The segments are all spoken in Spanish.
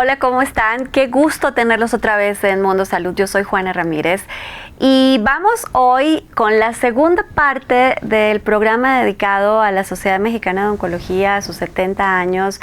Hola, ¿cómo están? Qué gusto tenerlos otra vez en Mundo Salud. Yo soy Juana Ramírez y vamos hoy con la segunda parte del programa dedicado a la Sociedad Mexicana de Oncología, a sus 70 años,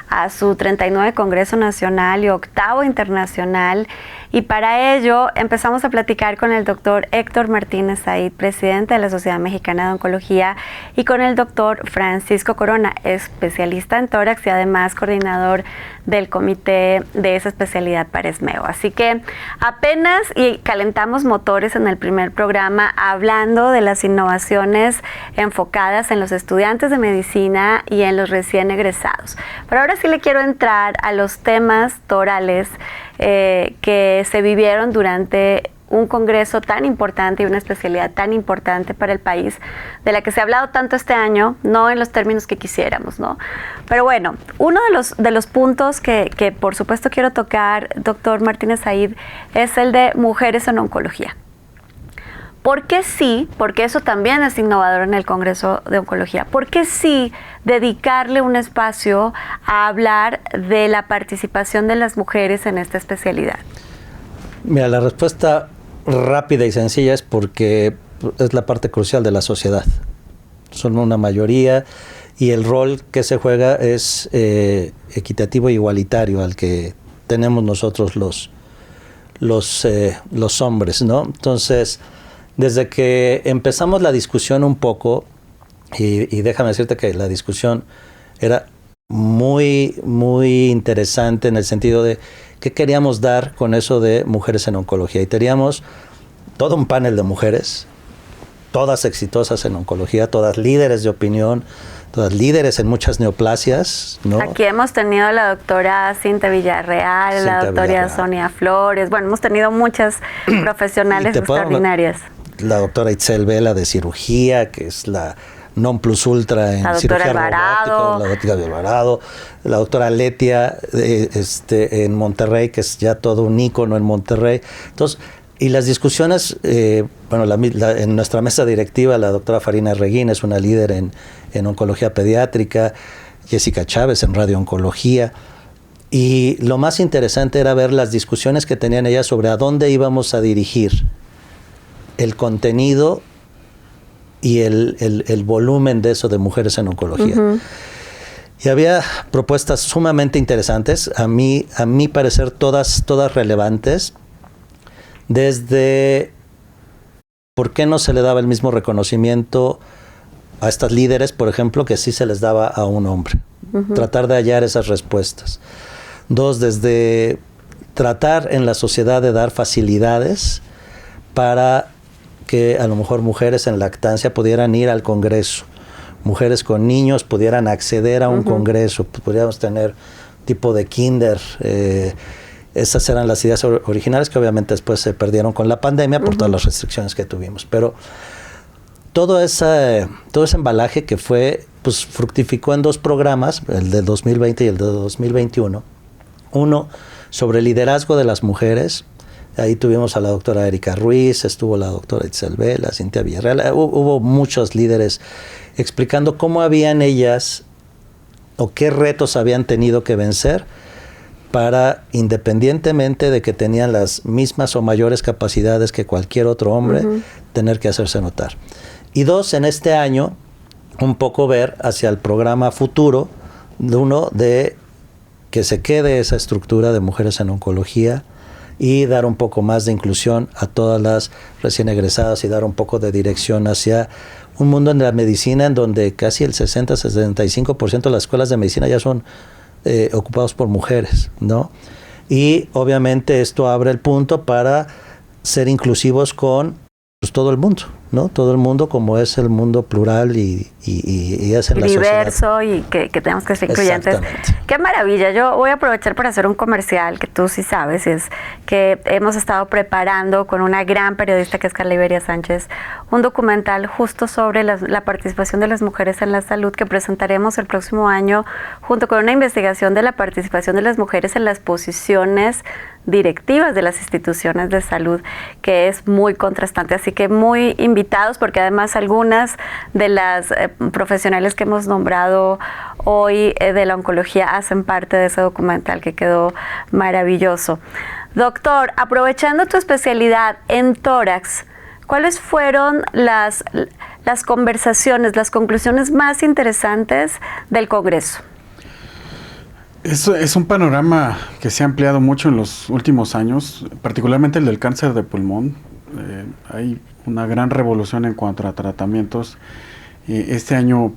a su 39 Congreso Nacional y 8º Internacional. Y para ello empezamos a platicar con el doctor Héctor Martínez Said, presidente de la Sociedad Mexicana de Oncología, y con el doctor Francisco Corona, especialista en tórax y además coordinador del comité de esa especialidad para ESMEO. Así que apenas y calentamos motores en el primer programa hablando de las innovaciones enfocadas en los estudiantes de medicina y en los recién egresados. Pero ahora sí le quiero entrar a los temas torales que se vivieron durante un congreso tan importante y una especialidad tan importante para el país, de la que se ha hablado tanto este año, no en los términos que quisiéramos, ¿no? Pero bueno, uno de los puntos que por supuesto quiero tocar, doctor Martínez Said, es el de mujeres en oncología. ¿Por qué sí? Porque eso también es innovador en el Congreso de Oncología. ¿Por qué sí dedicarle un espacio a hablar de la participación de las mujeres en esta especialidad? Mira, la respuesta rápida y sencilla es porque es la parte crucial de la sociedad. Son una mayoría y el rol que se juega es equitativo e igualitario al que tenemos nosotros los hombres, ¿no? Entonces, desde que empezamos la discusión un poco, y déjame decirte que la discusión era muy, muy interesante en el sentido de qué queríamos dar con eso de mujeres en oncología. Y teníamos todo un panel de mujeres, todas exitosas en oncología, todas líderes de opinión, todas líderes en muchas neoplasias, ¿no? Aquí hemos tenido a la doctora Cintia Villarreal, la doctora Sonia Flores, bueno, hemos tenido muchas profesionales extraordinarias. La doctora Itzel Vela de cirugía, que es la non plus ultra en cirugía robótica, la doctora Alvarado, la doctora Letia en Monterrey, que es ya todo un ícono en Monterrey. Entonces, y las discusiones, en nuestra mesa directiva, la doctora Farina Reguín es una líder en oncología pediátrica, Jessica Chávez en radiooncología. Y lo más interesante era ver las discusiones que tenían ellas sobre a dónde íbamos a dirigir el contenido y el volumen de eso de mujeres en oncología. Uh-huh. Y había propuestas sumamente interesantes, a mi parecer todas relevantes, desde por qué no se le daba el mismo reconocimiento a estas líderes, por ejemplo, que sí se les daba a un hombre. Uh-huh. Tratar de hallar esas respuestas. Dos, desde tratar en la sociedad de dar facilidades para que a lo mejor mujeres en lactancia pudieran ir al Congreso, mujeres con niños pudieran acceder a un Congreso, podríamos tener tipo de kinder. Esas eran las ideas originales que obviamente después se perdieron con la pandemia por todas las restricciones que tuvimos. Pero todo ese embalaje que fue, pues fructificó en dos programas, el del 2020 y el de 2021. Uno sobre el liderazgo de las mujeres. Ahí tuvimos a la doctora Erika Ruiz, estuvo la doctora Itzel Vela, Cintia Villarreal, hubo muchos líderes explicando cómo habían ellas o qué retos habían tenido que vencer para, independientemente de que tenían las mismas o mayores capacidades que cualquier otro hombre, tener que hacerse notar. Y dos, en este año, un poco ver hacia el programa futuro, de que se quede esa estructura de mujeres en oncología, y dar un poco más de inclusión a todas las recién egresadas y dar un poco de dirección hacia un mundo en la medicina en donde casi el 60-65% de las escuelas de medicina ya son ocupados por mujeres, ¿no? Y obviamente esto abre el punto para ser inclusivos con todo el mundo, ¿no? Todo el mundo, como es el mundo plural y es en la sociedad. Diverso y que tenemos que ser incluyentes. Qué maravilla. Yo voy a aprovechar para hacer un comercial que tú sí sabes, y es que hemos estado preparando con una gran periodista que es Carla Iberia Sánchez un documental justo sobre la participación de las mujeres en la salud que presentaremos el próximo año junto con una investigación de la participación de las mujeres en las posiciones directivas de las instituciones de salud, que es muy contrastante. Así que muy invitado invitados, porque además algunas de las profesionales que hemos nombrado hoy de la oncología hacen parte de ese documental que quedó maravilloso. Doctor, aprovechando tu especialidad en tórax, ¿cuáles fueron las conversaciones, las conclusiones más interesantes del Congreso? Es un panorama que se ha ampliado mucho en los últimos años, particularmente el del cáncer de pulmón. Hay una gran revolución en cuanto a tratamientos. Este año,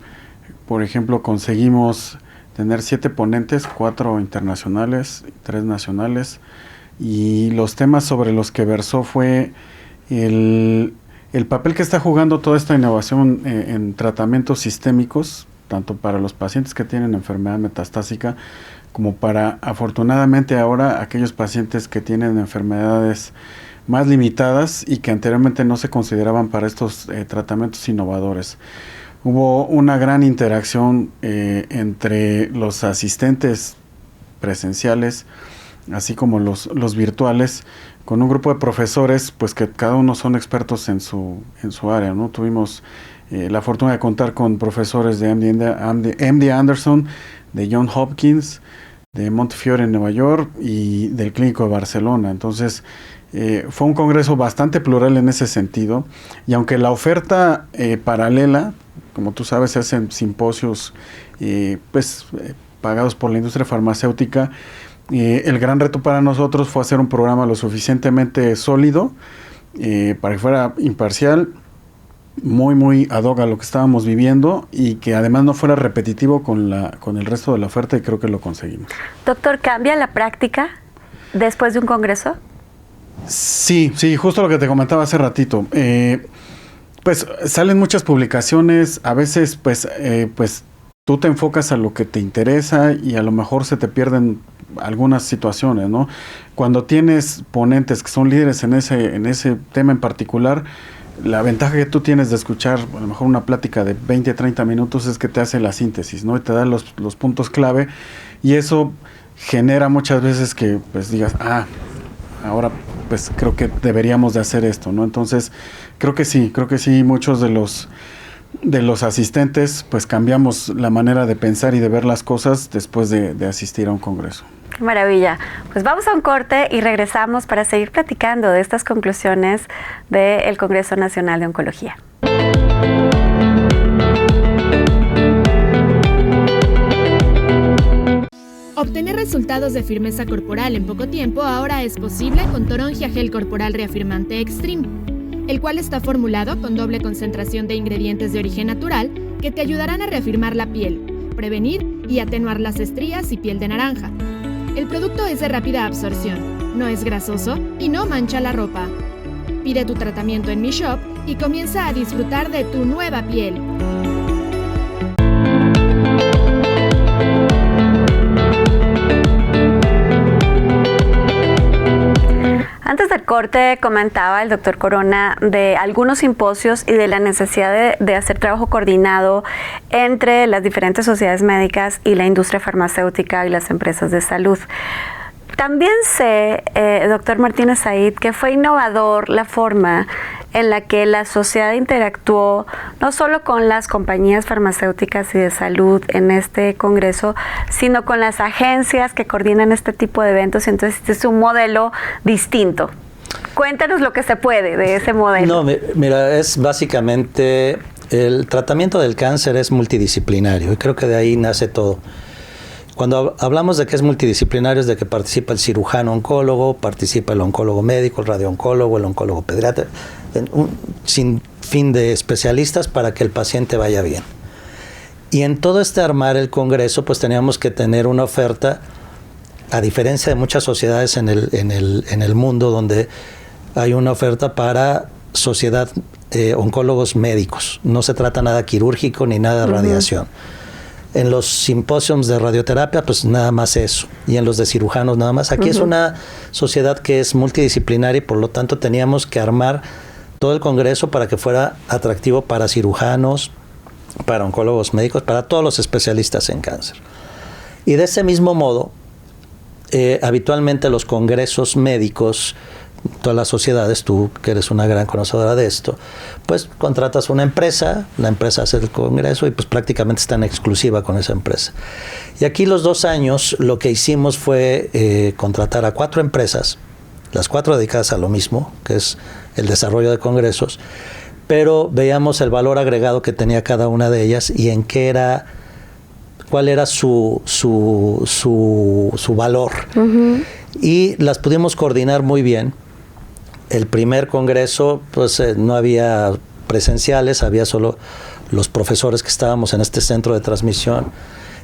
por ejemplo, conseguimos tener 7 ponentes, 4 internacionales, 3 nacionales, y los temas sobre los que versó fue el papel que está jugando toda esta innovación en tratamientos sistémicos, tanto para los pacientes que tienen enfermedad metastásica, como para, afortunadamente ahora, aquellos pacientes que tienen enfermedades más limitadas y que anteriormente no se consideraban para estos tratamientos innovadores. Hubo una gran interacción entre los asistentes presenciales, así como los virtuales, con un grupo de profesores, pues que cada uno son expertos en su área, ¿no? Tuvimos la fortuna de contar con profesores de MD Anderson, de Johns Hopkins, de Montefiore en Nueva York y del Clínico de Barcelona. Entonces, fue un congreso bastante plural en ese sentido, y aunque la paralela, como tú sabes, se hacen simposios pagados por la industria farmacéutica, el gran reto para nosotros fue hacer un programa lo suficientemente sólido para que fuera imparcial, muy ad hoc a lo que estábamos viviendo, y que además no fuera repetitivo con el resto de la oferta, y creo que lo conseguimos. Doctor, ¿cambia la práctica después de un congreso? Sí, justo lo que te comentaba hace ratito. Pues salen muchas publicaciones, a veces pues tú te enfocas a lo que te interesa y a lo mejor se te pierden algunas situaciones, ¿no? Cuando tienes ponentes que son líderes en ese tema en particular, la ventaja que tú tienes de escuchar a lo mejor una plática de 20, 30 minutos es que te hace la síntesis, ¿no? Y te da los puntos clave, y eso genera muchas veces que pues digas, ahora pues creo que deberíamos de hacer esto, ¿no? Entonces, creo que sí, muchos de los asistentes pues cambiamos la manera de pensar y de ver las cosas después de asistir a un congreso. Qué maravilla. Pues vamos a un corte y regresamos para seguir platicando de estas conclusiones del Congreso Nacional de Oncología. Obtener resultados de firmeza corporal en poco tiempo ahora es posible con Torongia Gel Corporal Reafirmante Extreme, el cual está formulado con doble concentración de ingredientes de origen natural que te ayudarán a reafirmar la piel, prevenir y atenuar las estrías y piel de naranja. El producto es de rápida absorción, no es grasoso y no mancha la ropa. Pide tu tratamiento en mi shop y comienza a disfrutar de tu nueva piel. Antes del corte comentaba el doctor Corona de algunos simposios y de la necesidad de hacer trabajo coordinado entre las diferentes sociedades médicas y la industria farmacéutica y las empresas de salud. También sé, doctor Martínez Said, que fue innovador la forma en la que la sociedad interactuó no solo con las compañías farmacéuticas y de salud en este congreso, sino con las agencias que coordinan este tipo de eventos. Entonces, este es un modelo distinto. Cuéntanos lo que se puede de ese modelo. No, mira, es básicamente el tratamiento del cáncer es multidisciplinario, y creo que de ahí nace todo. Cuando hablamos de que es multidisciplinario, es de que participa el cirujano oncólogo, participa el oncólogo médico, el radiooncólogo, el oncólogo pediatra, un sinfín de especialistas para que el paciente vaya bien. Y en todo este armar el congreso, pues teníamos que tener una oferta, a diferencia de muchas sociedades en el mundo, donde hay una oferta para sociedad oncólogos médicos. No se trata nada quirúrgico ni nada de radiación. En los simposios de radioterapia, pues nada más eso. Y en los de cirujanos nada más. Aquí es una sociedad que es multidisciplinaria, y por lo tanto teníamos que armar todo el congreso para que fuera atractivo para cirujanos, para oncólogos médicos, para todos los especialistas en cáncer. Y de ese mismo modo, habitualmente los congresos médicos todas las sociedades, tú que eres una gran conocedora de esto, pues contratas una empresa, la empresa hace el congreso y pues prácticamente está en exclusiva con esa empresa. Y aquí los 2 años lo que hicimos fue contratar a 4 empresas, las 4 dedicadas a lo mismo, que es el desarrollo de congresos, pero veíamos el valor agregado que tenía cada una de ellas y en qué era, cuál era su valor. Uh-huh. Y las pudimos coordinar muy bien. El primer congreso, pues no había presenciales, había solo los profesores que estábamos en este centro de transmisión,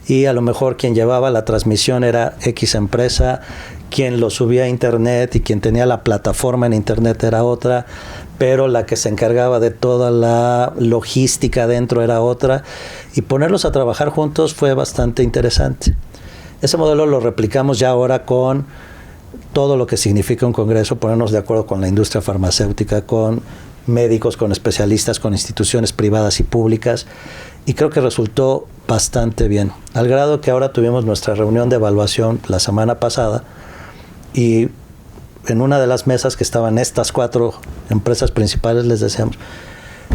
y a lo mejor quien llevaba la transmisión era X empresa, quien lo subía a internet y quien tenía la plataforma en internet era otra, pero la que se encargaba de toda la logística dentro era otra, y ponerlos a trabajar juntos fue bastante interesante. Ese modelo lo replicamos ya ahora con todo lo que significa un congreso, ponernos de acuerdo con la industria farmacéutica, con médicos, con especialistas, con instituciones privadas y públicas, y creo que resultó bastante bien, al grado que ahora tuvimos nuestra reunión de evaluación la semana pasada, y en una de las mesas que estaban estas 4 empresas principales les decíamos,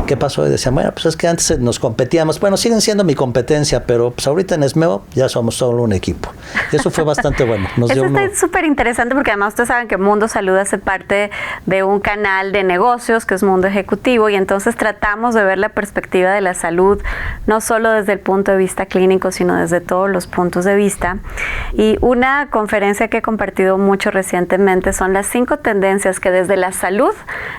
¿qué pasó? Y decían, bueno, pues es que antes nos competíamos, bueno, siguen siendo mi competencia, pero pues ahorita en SMEO ya somos solo un equipo. Y eso fue bastante bueno. Eso está súper interesante porque además ustedes saben que Mundo Salud hace parte de un canal de negocios que es Mundo Ejecutivo, y entonces tratamos de ver la perspectiva de la salud, no solo desde el punto de vista clínico, sino desde todos los puntos de vista. Y una conferencia que he compartido mucho recientemente son las 5 tendencias que desde la salud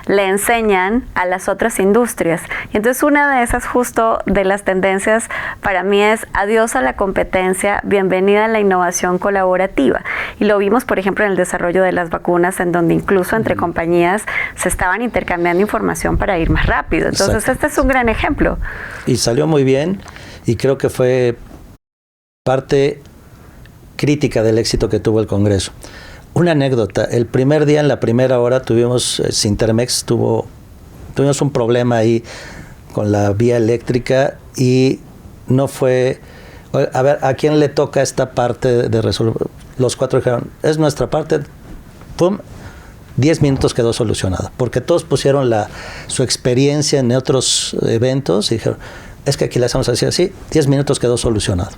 le enseñan a las otras industrias. Y entonces una de esas justo de las tendencias para mí es adiós a la competencia, bienvenida a la innovación colaborativa. Y lo vimos, por ejemplo, en el desarrollo de las vacunas, en donde incluso entre compañías se estaban intercambiando información para ir más rápido. Entonces, exacto, este es un gran ejemplo. Y salió muy bien, y creo que fue parte crítica del éxito que tuvo el Congreso. Una anécdota, el primer día, en la primera hora, Sintermex tuvimos un problema ahí con la vía eléctrica y no fue, a ver, ¿a quién le toca esta parte de resolver? Los 4 dijeron, es nuestra parte, pum, 10 minutos quedó solucionada, porque todos pusieron su experiencia en otros eventos y dijeron, es que aquí le hacemos así, 10 minutos quedó solucionado,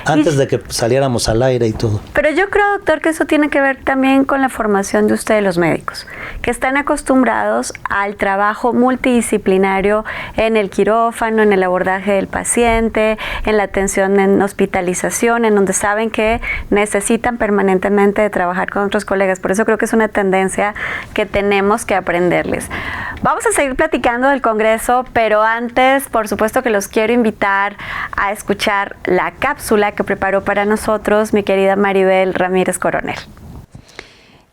antes de que saliéramos al aire y todo. Pero yo creo, doctor, que eso tiene que ver también con la formación de ustedes, los médicos, que están acostumbrados al trabajo multidisciplinario en el quirófano, en el abordaje del paciente, en la atención en hospitalización, en donde saben que necesitan permanentemente de trabajar con otros colegas. Por eso creo que es una tendencia que tenemos que aprenderles. Vamos a seguir platicando del Congreso, pero antes, por supuesto que los quiero invitar a escuchar la cápsula que preparó para nosotros mi querida Maribel Ramírez Coronel.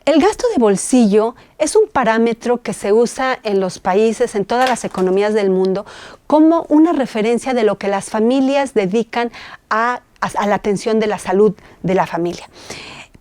El gasto de bolsillo es un parámetro que se usa en los países, en todas las economías del mundo, como una referencia de lo que las familias dedican a la atención de la salud de la familia.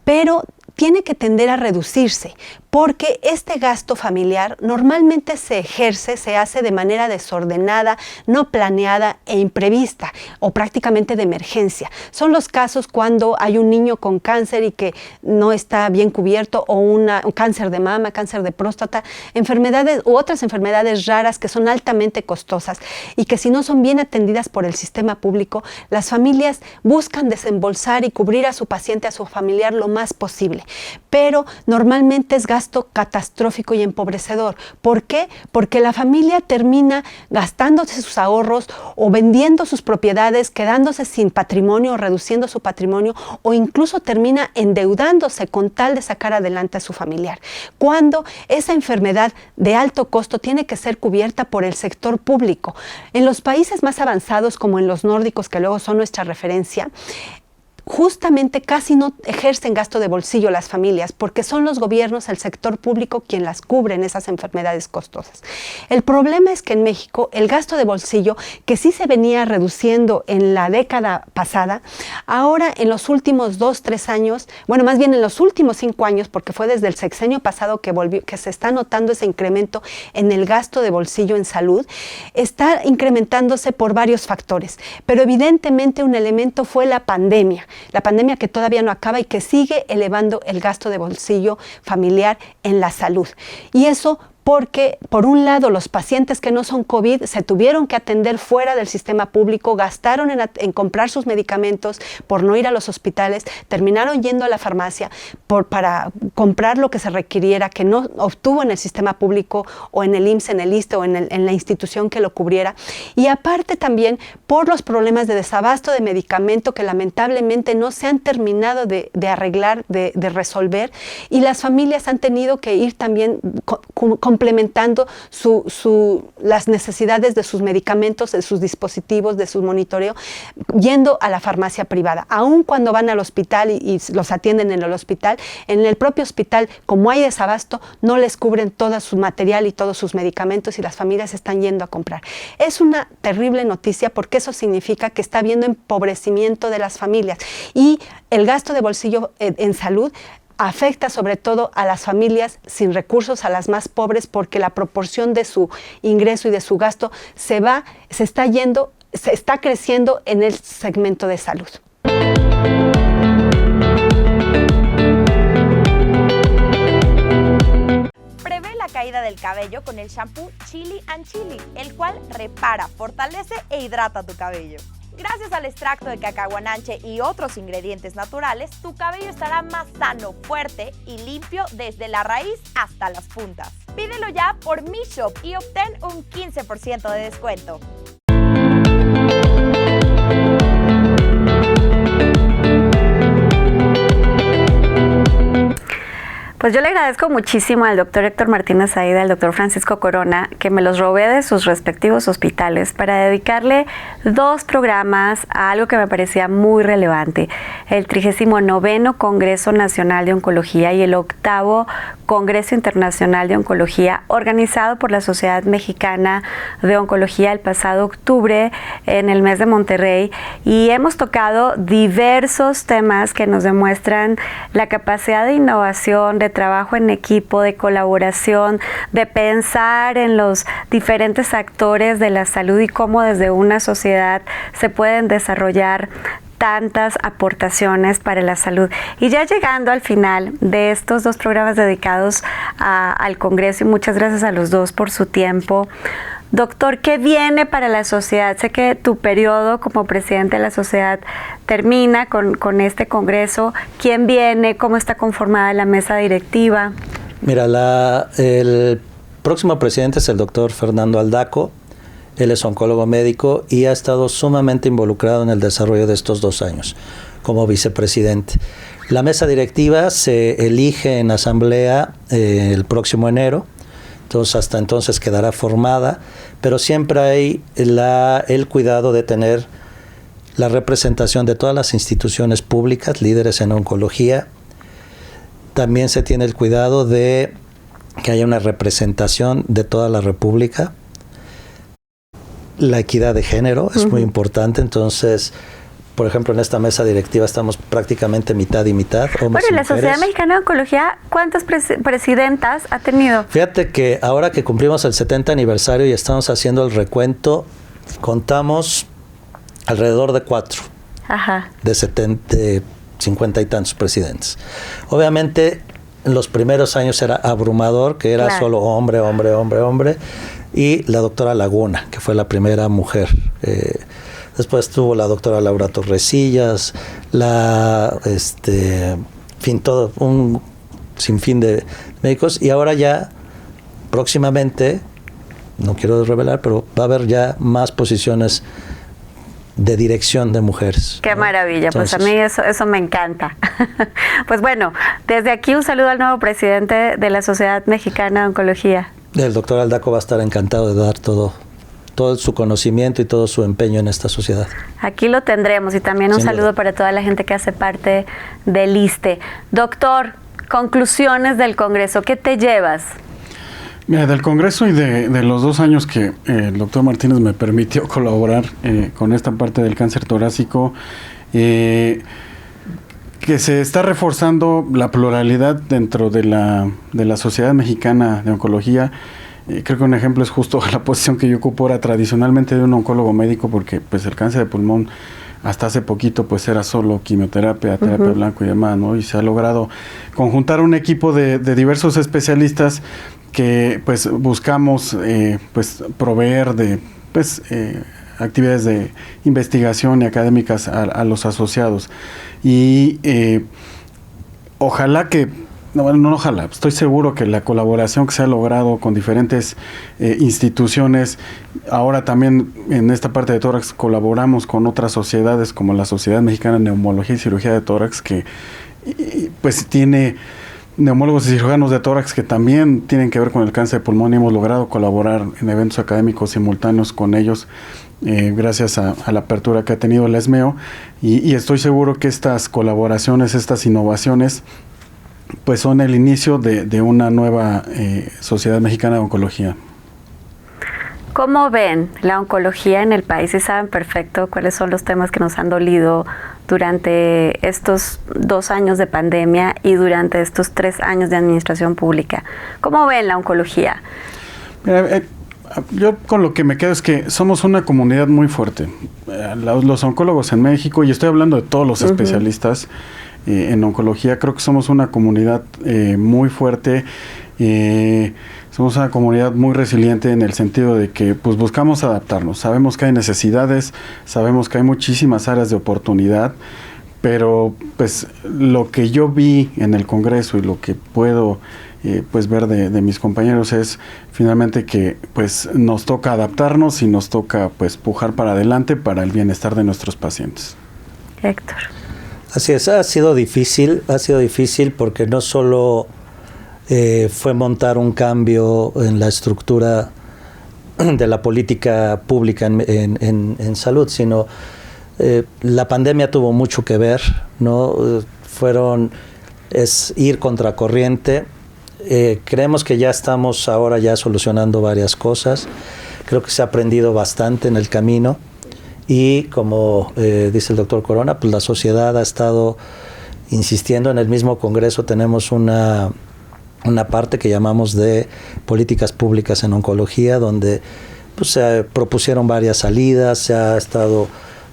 Pero tiene que tender a reducirse, porque este gasto familiar normalmente se hace de manera desordenada, no planeada e imprevista, o prácticamente de emergencia. Son los casos cuando hay un niño con cáncer y que no está bien cubierto, o un cáncer de mama, cáncer de próstata, enfermedades u otras enfermedades raras que son altamente costosas y que si no son bien atendidas por el sistema público, las familias buscan desembolsar y cubrir a su paciente, a su familiar lo más posible. Pero normalmente es gasto catastrófico y empobrecedor. ¿Por qué? Porque la familia termina gastándose sus ahorros o vendiendo sus propiedades, quedándose sin patrimonio o reduciendo su patrimonio, o incluso termina endeudándose con tal de sacar adelante a su familiar. Cuando esa enfermedad de alto costo tiene que ser cubierta por el sector público. En los países más avanzados, como en los nórdicos, que luego son nuestra referencia, justamente casi no ejercen gasto de bolsillo las familias, porque son los gobiernos, el sector público, quien las cubren esas enfermedades costosas. El problema es que en México el gasto de bolsillo, que sí se venía reduciendo en la década pasada, ahora en los últimos 2-3 años, bueno, más bien en los últimos 5 años, porque fue desde el sexenio pasado que se está notando ese incremento en el gasto de bolsillo en salud, está incrementándose por varios factores, pero evidentemente un elemento fue la pandemia. la pandemia que todavía no acaba y que sigue elevando el gasto de bolsillo familiar en la salud. Y eso porque, por un lado, los pacientes que no son COVID se tuvieron que atender fuera del sistema público, gastaron en comprar sus medicamentos por no ir a los hospitales, terminaron yendo a la farmacia para comprar lo que se requiriera, que no obtuvo en el sistema público o en el IMSS, en el ISSSTE o en la institución que lo cubriera. Y aparte también por los problemas de desabasto de medicamento que lamentablemente no se han terminado de arreglar, de resolver, y las familias han tenido que ir también complementando las necesidades de sus medicamentos, de sus dispositivos, de su monitoreo, yendo a la farmacia privada. Aun cuando van al hospital y los atienden en el hospital, en el propio hospital, como hay desabasto, no les cubren todo su material y todos sus medicamentos y las familias están yendo a comprar. Es una terrible noticia porque eso significa que está habiendo empobrecimiento de las familias y el gasto de bolsillo en salud afecta sobre todo a las familias sin recursos, a las más pobres, porque la proporción de su ingreso y de su gasto se está creciendo en el segmento de salud. Prevé la caída del cabello con el shampoo Chili & Chili, el cual repara, fortalece e hidrata tu cabello. Gracias al extracto de cacahuananche y otros ingredientes naturales, tu cabello estará más sano, fuerte y limpio desde la raíz hasta las puntas. Pídelo ya por Mi Shop y obtén un 15% de descuento. Pues yo le agradezco muchísimo al doctor Héctor Martínez Saída, al doctor Francisco Corona, que me los robé de sus respectivos hospitales para dedicarle 2 programas a algo que me parecía muy relevante, el 39º Congreso Nacional de Oncología y el 8º Congreso Internacional de Oncología, organizado por la Sociedad Mexicana de Oncología el pasado octubre en el mes de Monterrey, y hemos tocado diversos temas que nos demuestran la capacidad de innovación, de trabajo en equipo, de colaboración, de pensar en los diferentes actores de la salud y cómo desde una sociedad se pueden desarrollar tantas aportaciones para la salud. Y ya llegando al final de estos 2 programas dedicados al Congreso, y muchas gracias a los 2 por su tiempo. Doctor, ¿qué viene para la sociedad? Sé que tu periodo como presidente de la sociedad termina con este congreso. ¿Quién viene? ¿Cómo está conformada la mesa directiva? Mira, el próximo presidente es el doctor Fernando Aldaco. Él es oncólogo médico y ha estado sumamente involucrado en el desarrollo de estos 2 años como vicepresidente. La mesa directiva se elige en asamblea el próximo enero. Entonces, hasta entonces quedará formada, pero siempre hay el cuidado de tener la representación de todas las instituciones públicas, líderes en oncología. También se tiene el cuidado de que haya una representación de toda la República. La equidad de género es muy importante, entonces, por ejemplo, en esta mesa directiva estamos prácticamente mitad y mitad, hombres y la mujeres. Sociedad Mexicana de Oncología, ¿cuántas presidentas ha tenido? Fíjate que ahora que cumplimos el 70 aniversario y estamos haciendo el recuento, contamos alrededor de 4 de 50 y tantos presidentes. Obviamente, en los primeros años era abrumador, que era solo hombre, y la doctora Laguna, que fue la primera mujer. Después tuvo la doctora Laura Torresillas, todo un sinfín de médicos, y ahora ya próximamente, no quiero revelar, pero va a haber ya más posiciones de dirección de mujeres. Qué maravilla, entonces, pues a mí eso me encanta. Pues bueno, desde aquí un saludo al nuevo presidente de la Sociedad Mexicana de Oncología. El doctor Aldaco va a estar encantado de dar todo su conocimiento y todo su empeño en esta sociedad. Aquí lo tendremos, y también un saludo para toda la gente que hace parte del ISSSTE. Doctor, conclusiones del Congreso, ¿qué te llevas? Mira, del Congreso y de los 2 años que el doctor Martínez me permitió colaborar con esta parte del cáncer torácico, que se está reforzando la pluralidad dentro de la Sociedad Mexicana de Oncología. Creo que un ejemplo es justo la posición que yo ocupo ahora tradicionalmente de un oncólogo médico, porque pues el cáncer de pulmón hasta hace poquito pues era solo quimioterapia, terapia blanco y demás, ¿no? Y se ha logrado conjuntar un equipo de diversos especialistas que pues buscamos pues proveer de pues actividades de investigación y académicas a los asociados. Y ojalá que, no ojalá, estoy seguro que la colaboración que se ha logrado con diferentes instituciones, ahora también en esta parte de tórax colaboramos con otras sociedades como la Sociedad Mexicana de Neumología y Cirugía de Tórax, que pues tiene neumólogos y cirujanos de tórax que también tienen que ver con el cáncer de pulmón, y hemos logrado colaborar en eventos académicos simultáneos con ellos gracias a la apertura que ha tenido la ESMEO, y estoy seguro que estas colaboraciones, estas innovaciones pues son el inicio de una nueva Sociedad Mexicana de Oncología. ¿Cómo ven la oncología en el país? Y saben perfecto cuáles son los temas que nos han dolido durante estos 2 años de pandemia y durante estos 3 años de administración pública. ¿Cómo ven la oncología? Mira, yo con lo que me quedo es que somos una comunidad muy fuerte. Los oncólogos en México, y estoy hablando de todos los especialistas en oncología, creo que somos una comunidad muy fuerte. Somos una comunidad muy resiliente en el sentido de que pues buscamos adaptarnos. Sabemos que hay necesidades, sabemos que hay muchísimas áreas de oportunidad, pero pues lo que yo vi en el Congreso y lo que puedo pues ver de mis compañeros es finalmente que pues nos toca adaptarnos y nos toca pues pujar para adelante para el bienestar de nuestros pacientes. Héctor. Así es, ha sido difícil porque no solo fue montar un cambio en la estructura de la política pública en salud, sino la pandemia tuvo mucho que ver, ¿no? Es ir contracorriente. Creemos que ya estamos ahora ya solucionando varias cosas. Creo que se ha aprendido bastante en el camino y como dice el doctor Corona, pues la sociedad ha estado insistiendo. En el mismo Congreso tenemos una parte que llamamos de políticas públicas en oncología, donde pues, se propusieron varias salidas,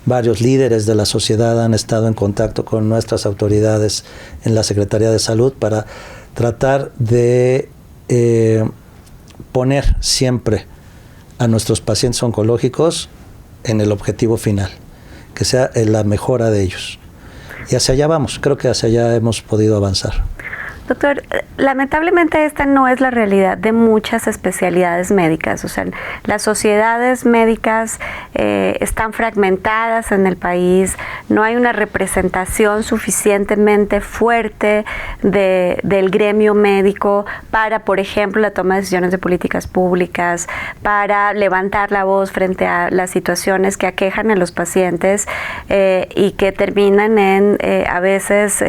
varios líderes de la sociedad han estado en contacto con nuestras autoridades en la Secretaría de Salud para tratar de poner siempre a nuestros pacientes oncológicos en el objetivo final, que sea la mejora de ellos. Y hacia allá vamos, creo que hacia allá hemos podido avanzar. Doctor, lamentablemente esta no es la realidad de muchas especialidades médicas. O sea, las sociedades médicas están fragmentadas en el país, no hay una representación suficientemente fuerte del gremio médico para, por ejemplo, la toma de decisiones de políticas públicas, para levantar la voz frente a las situaciones que aquejan a los pacientes y que terminan en a veces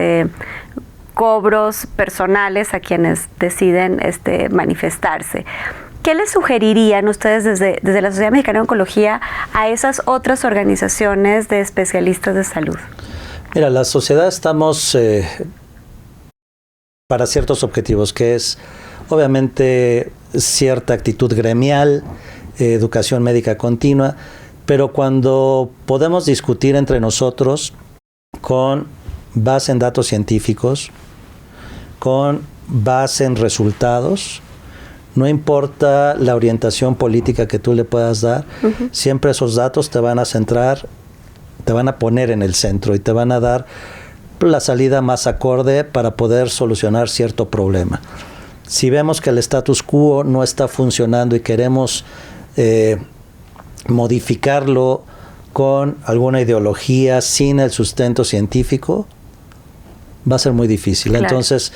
cobros personales a quienes deciden manifestarse. ¿Qué les sugerirían ustedes desde la Sociedad Mexicana de Oncología a esas otras organizaciones de especialistas de salud? Mira, la sociedad estamos para ciertos objetivos, que es obviamente cierta actitud gremial, educación médica continua, pero cuando podemos discutir entre nosotros con base en datos científicos, con base en resultados, no importa la orientación política que tú le puedas dar, siempre esos datos te van a centrar, te van a poner en el centro y te van a dar la salida más acorde para poder solucionar cierto problema. Si vemos que el status quo no está funcionando y queremos modificarlo con alguna ideología sin el sustento científico, va a ser muy difícil. Claro. Entonces,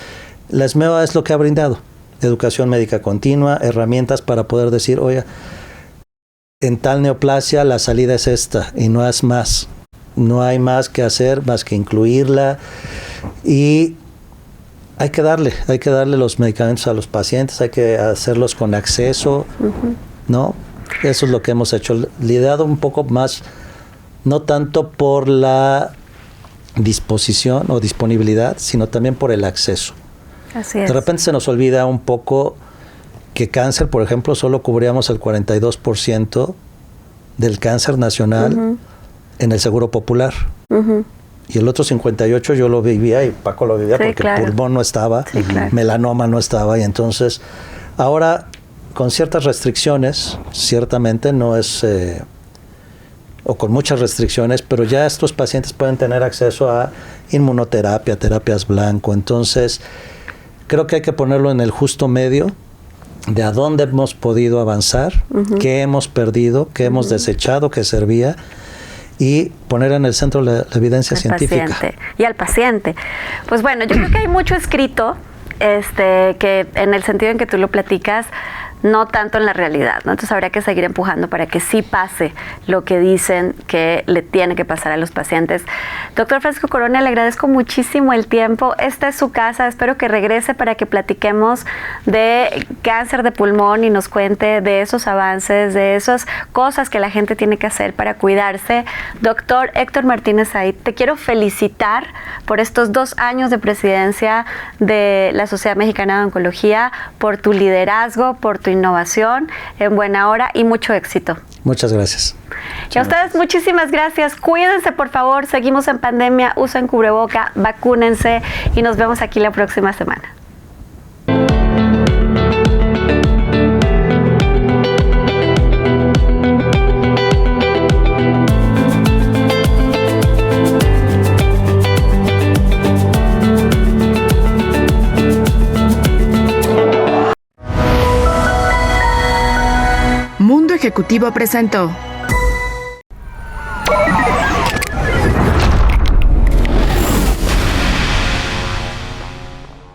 la ESMEO es lo que ha brindado: educación médica continua, herramientas para poder decir, oye, en tal neoplasia la salida es esta y no es más. No hay más que hacer, más que incluirla, y hay que darle los medicamentos a los pacientes, hay que hacerlos con acceso, ¿no? Eso es lo que hemos hecho, liderado un poco más, no tanto por la disposición o disponibilidad, sino también por el acceso. Así es. De repente se nos olvida un poco que cáncer, por ejemplo, solo cubríamos el 42% del cáncer nacional en el Seguro Popular. Y el otro 58 yo lo vivía y Paco lo vivía porque pulmón no estaba, melanoma no estaba. Y entonces, ahora, con ciertas restricciones, ciertamente no es... o con muchas restricciones, pero ya estos pacientes pueden tener acceso a inmunoterapia, terapias blanco. Entonces, creo que hay que ponerlo en el justo medio de a dónde hemos podido avanzar, qué hemos perdido, qué hemos desechado que servía, y poner en el centro la evidencia científica. Paciente. Y al paciente. Pues bueno, yo creo que hay mucho escrito, que en el sentido en que tú lo platicas, no tanto en la realidad, ¿no? Entonces habría que seguir empujando para que sí pase lo que dicen que le tiene que pasar a los pacientes. Doctor Francisco Corona, le agradezco muchísimo el tiempo. Esta es su casa, espero que regrese para que platiquemos de cáncer de pulmón y nos cuente de esos avances, de esas cosas que la gente tiene que hacer para cuidarse. Doctor Héctor Martínez Said, te quiero felicitar por estos 2 años de presidencia de la Sociedad Mexicana de Oncología, por tu liderazgo, por tu innovación, en buena hora y mucho éxito. Muchas gracias. Y a ustedes muchísimas gracias. Cuídense, por favor. Seguimos en pandemia. Usen cubreboca, vacúnense y nos vemos aquí la próxima semana. Mundo Ejecutivo presentó